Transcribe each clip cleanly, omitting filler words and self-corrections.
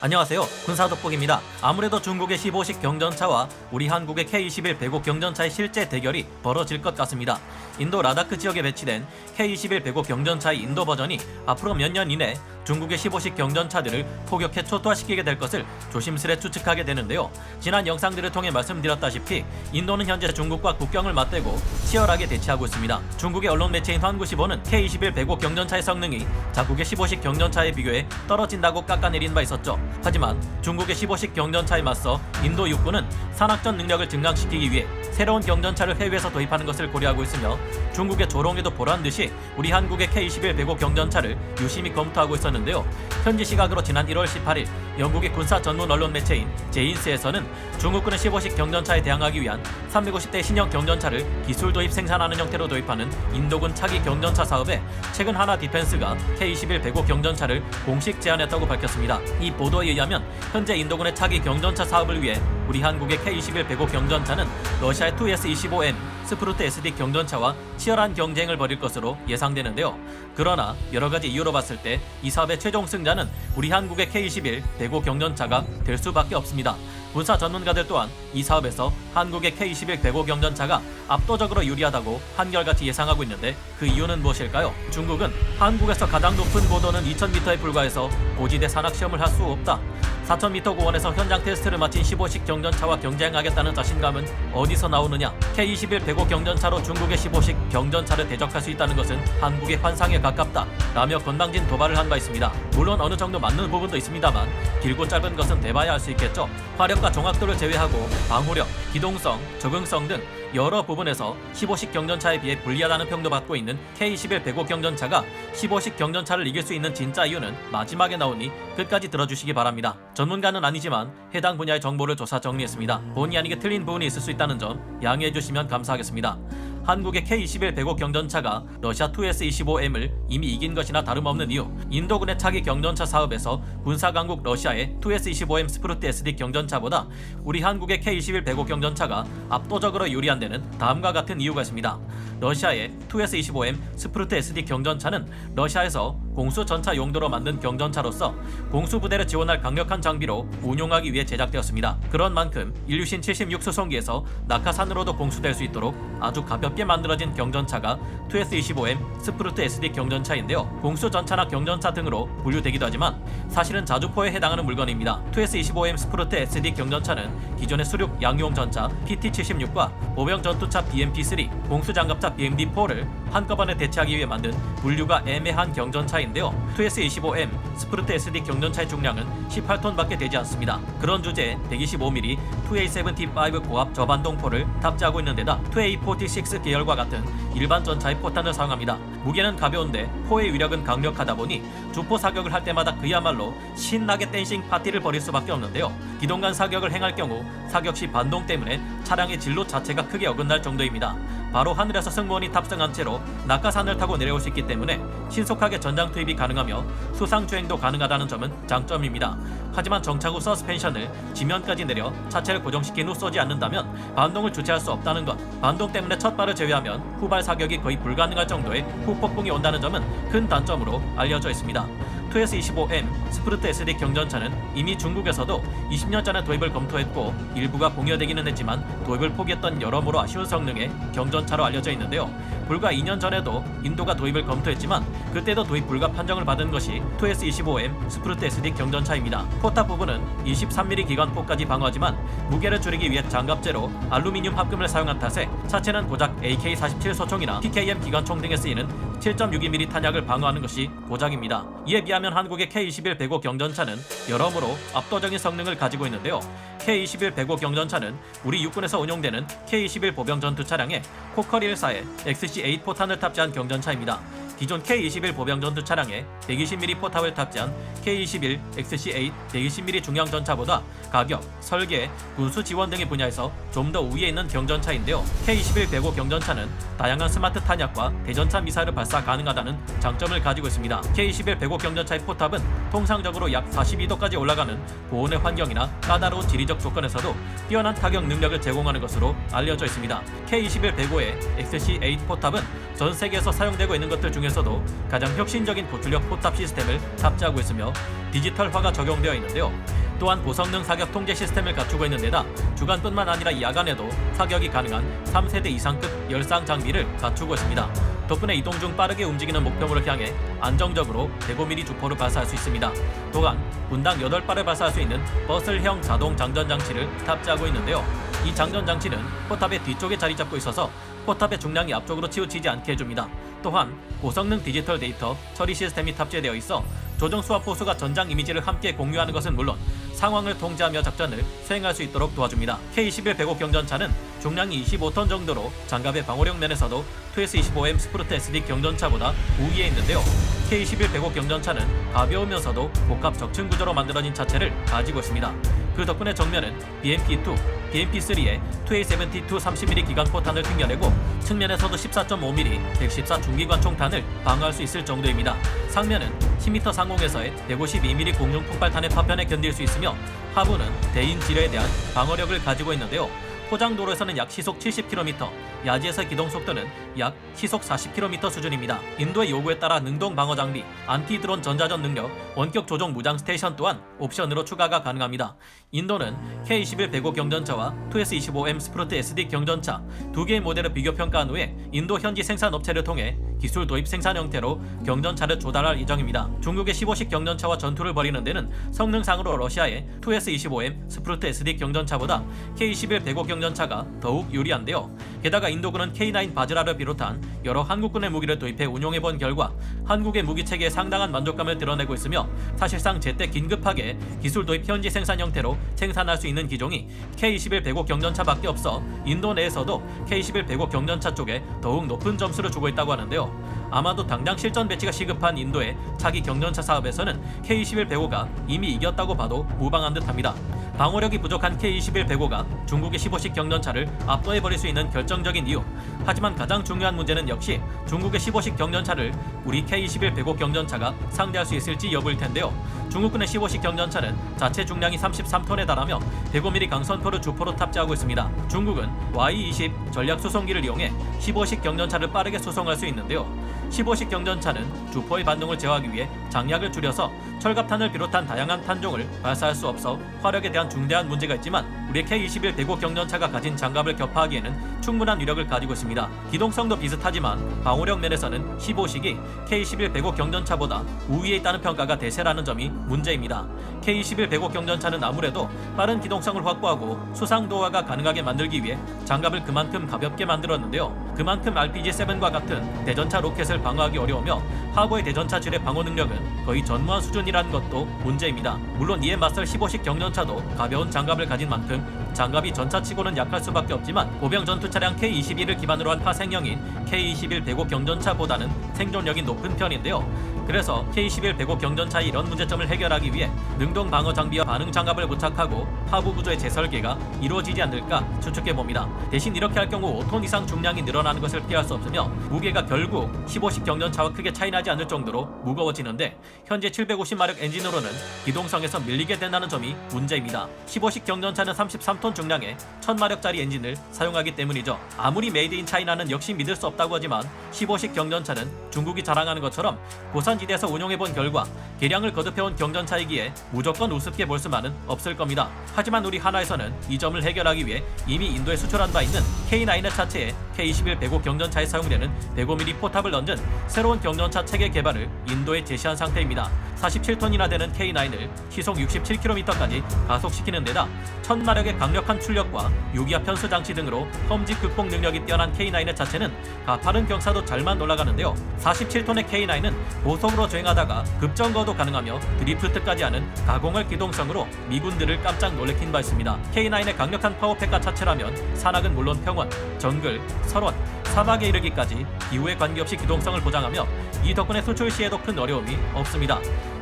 안녕하세요. 군사돋보기입니다. 아무래도 중국의 15식 경전차와 우리 한국의 K-21 배곡 경전차의 실제 대결이 벌어질 것 같습니다. 인도 라다크 지역에 배치된 K-21 배곡 경전차의 인도 버전이 앞으로 몇 년 이내 중국의 15식 경전차들을 포격해 초토화시키게 될 것을 조심스레 추측하게 되는데요. 지난 영상들을 통해 말씀드렸다시피 인도는 현재 중국과 국경을 맞대고 치열하게 대치하고 있습니다. 중국의 언론 매체인 환구시보는 K-21 배곡 경전차의 성능이 자국의 15식 경전차에 비교해 떨어진다고 깎아내린 바 있었죠. 하지만 중국의 15식 경전차에 맞서 인도 육군은 산악전 능력을 증강시키기 위해 새로운 경전차를 해외에서 도입하는 것을 고려하고 있으며 중국의 조롱에도 보란듯이 우리 한국의 K-21 배곡 경전차를 유심히 검토하고 있었는데요. 현지 시각으로 지난 1월 18일 영국의 군사 전문 언론 매체인 제인스에서는 중국군은 15식 경전차에 대항하기 위한 350대 신형 경전차를 기술 도입 생산하는 형태로 도입하는 인도군 차기 경전차 사업에 최근 하나 디펜스가 K-21 배곡 경전차를 공식 제안했다고 밝혔습니다. 이 보도에 의하면 현재 인도군의 차기 경전차 사업을 위해 우리 한국의 K-21 배곡 경전차는 러시아의 Tu-S-25M 스프루트 SD 경전차와 치열한 경쟁을 벌일 것으로 예상되는데요. 그러나 여러가지 이유로 봤을 때 이 사업의 최종 승자는 우리 한국의 K-21 배곡 경전차가 될 수밖에 없습니다. 군사 전문가들 또한 이 사업에서 한국의 K-21 배곡 경전차가 압도적으로 유리하다고 한결같이 예상하고 있는데 그 이유는 무엇일까요? 중국은 한국에서 가장 높은 고도는 2000m에 불과해서 고지대 산악시험을 할 수 없다. 4000m 고원에서 현장 테스트를 마친 15식 경전차와 경쟁하겠다는 자신감은 어디서 나오느냐? K-21 배곡 경전차로 중국의 15식 경전차를 대적할 수 있다는 것은 한국의 환상에 가깝다 라며 건방진 도발을 한 바 있습니다. 물론 어느 정도 맞는 부분도 있습니다만 길고 짧은 것은 대봐야 알 수 있겠죠. 화력과 정확도를 제외하고 방호력, 기동성, 적응성 등 여러 부분에서 15식 경전차에 비해 불리하다는 평도 받고 있는 K-21 배곡 경전차가 15식 경전차를 이길 수 있는 진짜 이유는 마지막에 나오니 끝까지 들어주시기 바랍니다. 전문가는 아니지만 해당 분야의 정보를 조사 정리했습니다. 본의 아니게 틀린 부분이 있을 수 있다는 점 양해해 주시면 감사하겠습니다. 한국의 K-21 배곡 경전차가 러시아 Tu-S-25M을 이미 이긴 것이나 다름없는 이유, 인도군의 차기 경전차 사업에서 군사강국 러시아의 Tu-S-25M 스프루트 SD 경전차보다 우리 한국의 K-21 배곡 경전차가 압도적으로 유리한 데는 다음과 같은 이유가 있습니다. 러시아의 Tu-S-25M 스프루트 SD 경전차는 러시아에서 공수 전차 용도로 만든 경전차로서 공수 부대를 지원할 강력한 장비로 운용하기 위해 제작되었습니다. 그런 만큼 일류신 76 수송기에서 낙하산으로도 공수될 수 있도록 아주 가볍게 만들어진 경전차가 Tu-S-25M 스프루트 SD 경전차인데요. 공수 전차나 경전차 등으로 분류되기도 하지만 사실은 자주포에 해당하는 물건입니다. Tu-S-25M 스프루트 SD 경전차는 기존의 수륙 양용 전차 PT-76과 보병 전투차 BMP-3, 공수 장갑차 BMD-4를 한꺼번에 대체하기 위해 만든 분류가 애매한 경전차인데요. Tu-S-25M 스프루트 SD 경전차의 중량은 18톤밖에 되지 않습니다. 그런 주제에 125mm Tu-A-75 고압 저반동포를 탑재하고 있는 데다 Tu-A-46 계열과 같은 일반 전차의 포탄을 사용합니다. 무게는 가벼운데 포의 위력은 강력하다 보니 주포 사격을 할 때마다 그야말로 신나게 댄싱 파티를 벌일 수밖에 없는데요. 기동간 사격을 행할 경우 사격 시 반동 때문에 차량의 진로 자체가 크게 어긋날 정도입니다. 바로 하늘에서 승무원이 탑승한 채로 낙하산을 타고 내려올 수 있기 때문에 신속하게 전장 투입이 가능하며 수상 주행도 가능하다는 점은 장점입니다. 하지만 정착 후 서스펜션을 지면까지 내려 차체를 고정시킨 후 쏘지 않는다면 반동을 주체할 수 없다는 것, 반동 때문에 첫 발을 제외하면 후발 사격이 거의 불가능할 정도의 후폭풍이 온다는 점은 큰 단점으로 알려져 있습니다. Tu-S-25M 스프루트 SD 경전차는 이미 중국에서도 20년 전에 도입을 검토했고 일부가 공여되기는 했지만 도입을 포기했던 여러모로 아쉬운 성능의 경전차로 알려져 있는데요. 불과 2년 전에도 인도가 도입을 검토했지만 그때도 도입 불가 판정을 받은 것이 Tu-S-25M 스프루트 SD 경전차입니다. 포탑 부분은 23mm 기관포까지 방어하지만 무게를 줄이기 위해 장갑재로 알루미늄 합금을 사용한 탓에 차체는 고작 AK-47 소총이나 PKM 기관총 등에 쓰이는 7.62mm 탄약을 방어하는 것이 고작입니다. 이에 비하면 한국의 K-21 배곡 경전차는 여러모로 압도적인 성능을 가지고 있는데요. K-21 배곡 경전차는 우리 육군에서 운용되는 K-21 보병 전투 차량에 코커리 1사의 XC-8 포탄을 탑재한 경전차입니다. 기존 K-21 보병 전투 차량에 120mm 포탑을 탑재한 K-21 XC-8 120mm 중형 전차보다 가격, 설계, 군수 지원 등의 분야에서 좀 더 우위에 있는 경전차인데요. K-21 배곡 경전차는 다양한 스마트 탄약과 대전차 미사일을 발사 가능하다는 장점을 가지고 있습니다. K-21 배곡 경전차의 포탑은 통상적으로 약 42도까지 올라가는 고온의 환경이나 까다로운 지리적 조건에서도 뛰어난 타격 능력을 제공하는 것으로 알려져 있습니다. K-21 배고의 XC-8 포탑은 전 세계에서 사용되고 있는 것들 중에 중에서도 가장 혁신적인 고출력 포탑 시스템을 탑재하고 있으며 디지털화가 적용되어 있는데요. 또한 고성능 사격 통제 시스템을 갖추고 있는 데다 주간뿐만 아니라 야간에도 사격이 가능한 3세대 이상급 열상 장비를 갖추고 있습니다. 덕분에 이동 중 빠르게 움직이는 목표물을 향해 안정적으로 105mm 주포를 발사할 수 있습니다. 또한 분당 8발을 발사할 수 있는 버슬형 자동 장전 장치를 탑재하고 있는데요. 이 장전 장치는 포탑의 뒤쪽에 자리 잡고 있어서 포탑의 중량이 앞쪽으로 치우치지 않게 해줍니다. 또한 고성능 디지털 데이터 처리 시스템이 탑재되어 있어 조정수와 포수가 전장 이미지를 함께 공유하는 것은 물론 상황을 통제하며 작전을 수행할 수 있도록 도와줍니다. K21 105 경전차는 중량이 25톤 정도로 장갑의 방어력 면에서도 2S25M 스프루트 SD 경전차보다 우위에 있는데요. K21 105 경전차는 가벼우면서도 복합 적층 구조로 만들어진 차체를 가지고 있습니다. 그 덕분에 정면은 BMP2, BMP3의 2A72 30mm 기관포탄을 튕겨내고 측면에서도 14.5mm 114 중기관총탄을 방어할 수 있을 정도입니다. 상면은 10m 상공에서의 152mm 공중 폭발탄의 파편에 견딜 수 있으며 하부는 대인 지뢰에 대한 방어력을 가지고 있는데요. 포장도로에서는 약 시속 70km, 야지에서 기동 속도는 약 시속 40km 수준입니다. 인도의 요구에 따라 능동 방어 장비, 안티 드론 전자전 능력, 원격 조종 무장 스테이션 또한 옵션으로 추가가 가능합니다. 인도는 K21 105 경전차와 2S25M 스프루트 SD 경전차 두 개의 모델을 비교 평가한 후에 인도 현지 생산 업체를 통해 기술 도입 생산 형태로 경전차를 조달할 예정입니다. 중국의 15식 경전차와 전투를 벌이는 데는 성능상으로 러시아의 2S25M 스프루트 SD 경전차보다 K21 105 경전차가 더욱 유리한데요. 게다가 인도군은 K9 바즈라를 비롯한 여러 한국군의 무기를 도입해 운용해본 결과 한국의 무기체계에 상당한 만족감을 드러내고 있으며 사실상 제때 긴급하게 기술 도입 현지 생산 형태로 생산할 수 있는 기종이 K21 105 경전차밖에 없어 인도 내에서도 K21 105 경전차 쪽에 더욱 높은 점수를 주고 있다고 하는데요. 아마도 당장 실전 배치가 시급한 인도의 차기 경전차 사업에서는 K21 105가 이미 이겼다고 봐도 무방한 듯합니다. 방어력이 부족한 K21 105가 중국의 15식 경전차를 압도해버릴 수 있는 결정적인 이유. 하지만 가장 중요한 문제는 역시 중국의 15식 경전차를 우리 K21 105 경전차가 상대할 수 있을지 여부일 텐데요. 중국군의 15식 경전차는 자체 중량이 33톤에 달하며 105mm 강선포를 주포로 탑재하고 있습니다. 중국은 Y-20 전략 수송기를 이용해 15식 경전차를 빠르게 수송할 수 있는데요. 15식 경전차는 주포의 반동을 제어하기 위해 장약을 줄여서 철갑탄을 비롯한 다양한 탄종을 발사할 수 없어 화력에 대한 중대한 문제가 있지만 우리 K21 105 경전차가 가진 장갑을 격파하기에는 충분한 위력을 가지고 있습니다. 기동성도 비슷하지만 방어력 면에서는 15식이 K21 105 경전차보다 우위에 있다는 평가가 대세라는 점이 문제입니다. K21 105 경전차는 아무래도 빠른 기동성을 확보하고 수상 도하가 가능하게 만들기 위해 장갑을 그만큼 가볍게 만들었는데요. 그만큼 RPG-7과 같은 대전차 로켓을 방어하기 어려우며 하버의 대전차 지뢰 방어 능력은 거의 전무한 수준이라는 것도 문제입니다. 물론 이에 맞설 15식 경전차도 가벼운 장갑을 가진 만큼 장갑이 전차치고는 약할 수밖에 없지만 보병 전투 차량 K-22를 기반으로 한 파생형인 K-21 105 경전차보다는 생존력이 높은 편인데요. 그래서 K-21 105 경전차의 이런 문제점을 해결하기 위해 능동 방어 장비와 반응 장갑을 부착하고 하부 구조의 재설계가 이루어지지 않을까 추측해봅니다. 대신 이렇게 할 경우 5톤 이상 중량이 늘어나는 것을 피할 수 없으며 무게가 결국 15식 경전차와 크게 차이나지 않을 정도로 무거워지는데 현재 750마력 엔진으로는 기동성에서 밀리게 된다는 점이 문제입니다. 15식 경전차는 33톤 중량의 1000마력짜리 엔진을 사용하기 때문이죠. 아무리 메이드 인 차이나는 역시 믿을 수 없다고 하지만 15식 경전차는 중국이 자랑하는 것처럼 고산지대에서 운용해본 결과 개량을 거듭해온 경전차이기에 무조건 우습게 볼 수만은 없을 겁니다. 하지만 우리 하나에서는 이 점을 해결하기 위해 이미 인도에 수출한 바 있는 K9의 차체에 K21 105 경전차에 사용되는 105mm 포탑을 얹은 새로운 경전차 체계 개발을 인도에 제시한 상태입니다. 47톤이나 되는 K9을 시속 67km까지 가속시키는 데다 1000마력의 강력한 출력과 유기압 편수 장치 등으로 험지 극복 능력이 뛰어난 K9의 자체는 가파른 경사도 잘만 올라가는데요. 47톤의 K9은 고속으로 주행하다가 급정거도 가능하며 드리프트까지 하는 가공할 기동성으로 미군들을 깜짝 놀래킨 바 있습니다. K9의 강력한 파워팩과 차체라면 산악은 물론 평원, 정글, 설원, 사막에 이르기까지 기후에 관계없이 기동성을 보장하며 이 덕분에 수출 시에도 큰 어려움이 없습니다.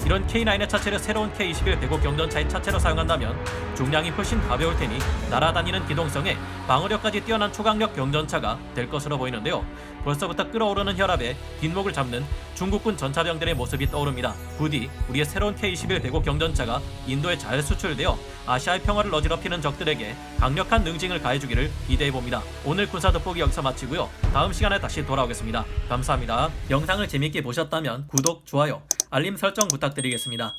이런 K9의 차체를 새로운 K21 105 경전차의 차체로 사용한다면 중량이 훨씬 가벼울 테니 날아다니는 기동성에 방어력까지 뛰어난 초강력 경전차가 될 것으로 보이는데요. 벌써부터 끓어오르는 혈압에 뒷목을 잡는 중국군 전차병들의 모습이 떠오릅니다. 부디 우리의 새로운 K21 105 경전차가 인도에 잘 수출되어 아시아의 평화를 어지럽히는 적들에게 강력한 능징을 가해주기를 기대해봅니다. 오늘 군사 돋보기 여기서 마치고요. 다음 시간에 다시 돌아오겠습니다. 감사합니다. 영상을 재밌게 보셨다면 구독, 좋아요, 알림 설정 부탁드리겠습니다.